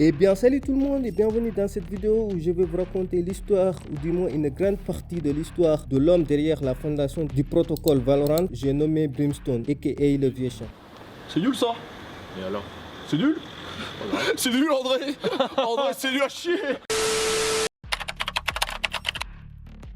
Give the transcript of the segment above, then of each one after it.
Eh bien salut tout le monde et bienvenue dans cette vidéo où je vais vous raconter l'histoire ou du moins une grande partie de l'histoire de l'homme derrière la fondation du protocole Valorant, j'ai nommé Brimstone aka le vieux chat. C'est nul ça. Et alors? C'est nul. C'est nul André. André c'est nul à chier.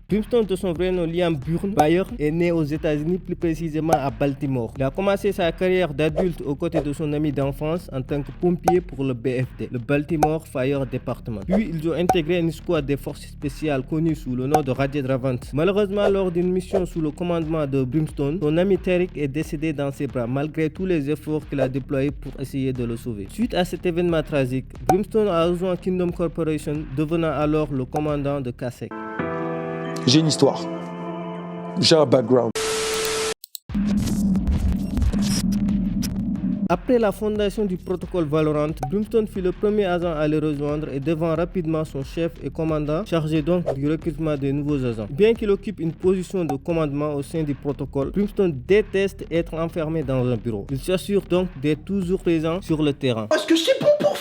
Brimstone, de son vrai nom Liam Burn Byron, est né aux États-Unis, plus précisément à Baltimore. Il a commencé sa carrière d'adulte aux côtés de son ami d'enfance en tant que pompier pour le BFD, le Baltimore Fire Department. Puis ils ont intégré une escouade des forces spéciales connue sous le nom de Radiant Ravens. Malheureusement, lors d'une mission sous le commandement de Brimstone, son ami Tariq est décédé dans ses bras malgré tous les efforts qu'il a déployés pour essayer de le sauver. Suite à cet événement tragique, Brimstone a rejoint Kingdom Corporation, devenant alors le commandant de Kasek. J'ai une histoire. J'ai un background. Après la fondation du protocole Valorant, Brimstone fut le premier agent à le rejoindre et devint rapidement son chef et commandant, chargé donc du recrutement de nouveaux agents. Bien qu'il occupe une position de commandement au sein du protocole, Brimstone déteste être enfermé dans un bureau. Il s'assure donc d'être toujours présent sur le terrain. Est-ce que c'est bon pour vous?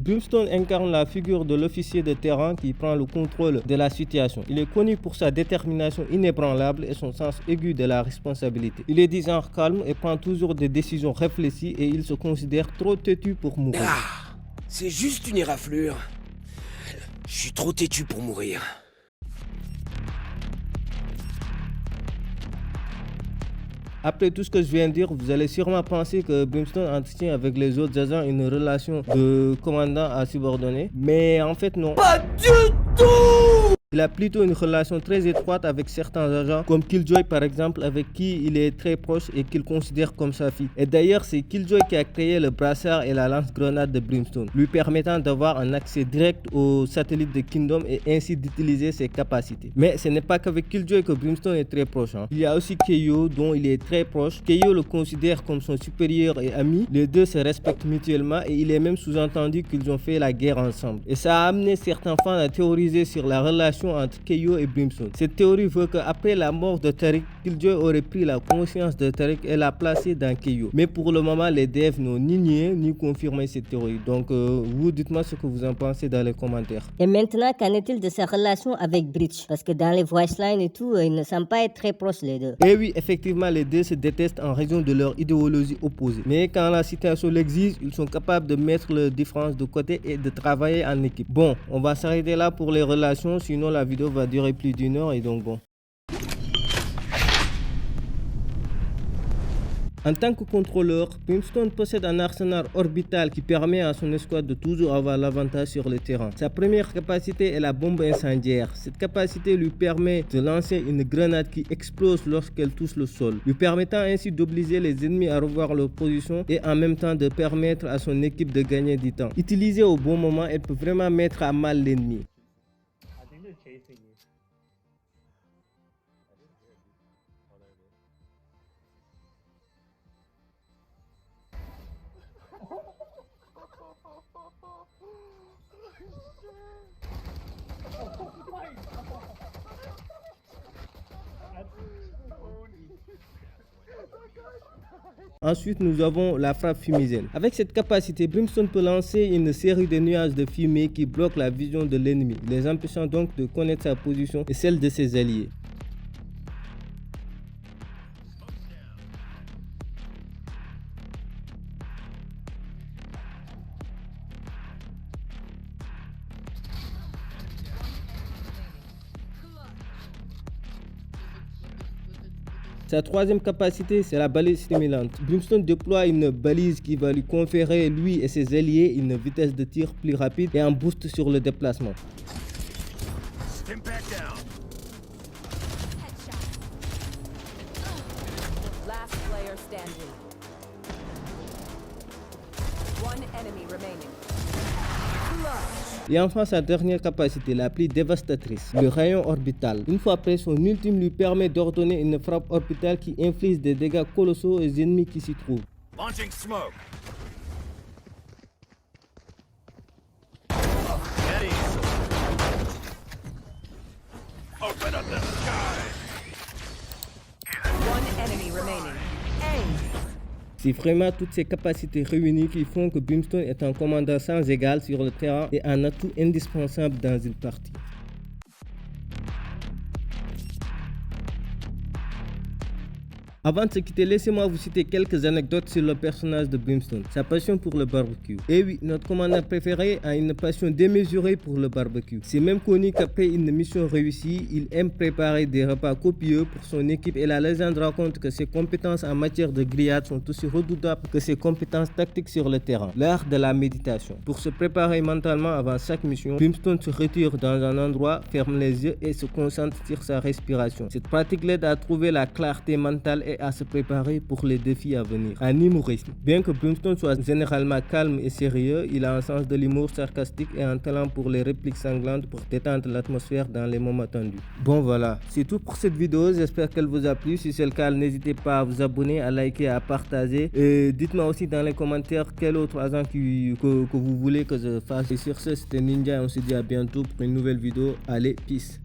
Brimstone incarne la figure de l'officier de terrain qui prend le contrôle de la situation. Il est connu pour sa détermination inébranlable et son sens aigu de la responsabilité. Il est du genre calme et prend toujours des décisions réfléchies et il se considère trop têtu pour mourir. Ah, c'est juste une éraflure. Je suis trop têtu pour mourir. Après tout ce que je viens de dire, vous allez sûrement penser que Brimstone entretient avec les autres agents une relation de commandant à subordonné. Mais en fait non. Pas du tout! Il a plutôt une relation très étroite avec certains agents, comme Killjoy par exemple, avec qui il est très proche et qu'il considère comme sa fille. Et d'ailleurs, c'est Killjoy qui a créé le brassard et la lance-grenade de Brimstone, lui permettant d'avoir un accès direct au satellite de Kingdom et ainsi d'utiliser ses capacités. Mais ce n'est pas qu'avec Killjoy que Brimstone est très proche. Il y a aussi Keio, dont il est très proche. Keio le considère comme son supérieur et ami. Les deux se respectent mutuellement et il est même sous-entendu qu'ils ont fait la guerre ensemble. Et ça a amené certains fans à théoriser sur la relation entre Keio et Brimstone. Cette théorie veut qu'après la mort de Tariq, Killjoy aurait pris la conscience de Tariq et l'a placé dans Keio. Mais pour le moment, les devs n'ont ni nié ni confirmé cette théorie. Donc vous dites-moi ce que vous en pensez dans les commentaires. Et maintenant, qu'en est-il de sa relation avec Breach? Parce que dans les voice lines et tout, ils ne semblent pas être très proches les deux. Et oui, effectivement, les deux se détestent en raison de leur idéologie opposée. Mais quand la situation l'exige, ils sont capables de mettre leurs différences de côté et de travailler en équipe. Bon, on va s'arrêter là pour les relations, sinon la vidéo va durer plus d'une heure et donc bon. En tant que contrôleur, Brimstone possède un arsenal orbital qui permet à son escouade de toujours avoir l'avantage sur le terrain. Sa première capacité est la bombe incendiaire. Cette capacité lui permet de lancer une grenade qui explose lorsqu'elle touche le sol, lui permettant ainsi d'obliger les ennemis à revoir leur position et en même temps de permettre à son équipe de gagner du temps. Utilisée au bon moment, elle peut vraiment mettre à mal l'ennemi. Ensuite, nous avons la frappe fumigène. Avec cette capacité, Brimstone peut lancer une série de nuages de fumée qui bloquent la vision de l'ennemi, les empêchant donc de connaître sa position et celle de ses alliés. Sa troisième capacité, c'est la balise stimulante. Brimstone déploie une balise qui va lui conférer, lui et ses alliés, une vitesse de tir plus rapide et un boost sur le déplacement. Et enfin sa dernière capacité, la plus dévastatrice, le rayon orbital. Une fois prêt, son ultime lui permet d'ordonner une frappe orbitale qui inflige des dégâts colossaux aux ennemis qui s'y trouvent. Launching smoke. Open up the sky. One enemy remaining. A. C'est vraiment toutes ces capacités réunies qui font que Brimstone est un commandant sans égal sur le terrain et un atout indispensable dans une partie. Avant de se quitter, laissez-moi vous citer quelques anecdotes sur le personnage de Brimstone, sa passion pour le barbecue. Et oui, notre commandant préféré a une passion démesurée pour le barbecue. C'est même connu qu'après une mission réussie, il aime préparer des repas copieux pour son équipe et la légende raconte que ses compétences en matière de grillade sont aussi redoutables que ses compétences tactiques sur le terrain. L'art de la méditation. Pour se préparer mentalement avant chaque mission, Brimstone se retire dans un endroit, ferme les yeux et se concentre sur sa respiration. Cette pratique l'aide à trouver la clarté mentale et à se préparer pour les défis à venir. Un humoriste. Bien que Brimstone soit généralement calme et sérieux, il a un sens de l'humour sarcastique et un talent pour les répliques sanglantes pour détendre l'atmosphère dans les moments tendus. Bon voilà, c'est tout pour cette vidéo, j'espère qu'elle vous a plu. Si c'est le cas, n'hésitez pas à vous abonner, à liker, à partager. Et dites-moi aussi dans les commentaires quel autre agent que vous voulez que je fasse. Et sur ce, c'était Ninja et on se dit à bientôt pour une nouvelle vidéo. Allez, peace.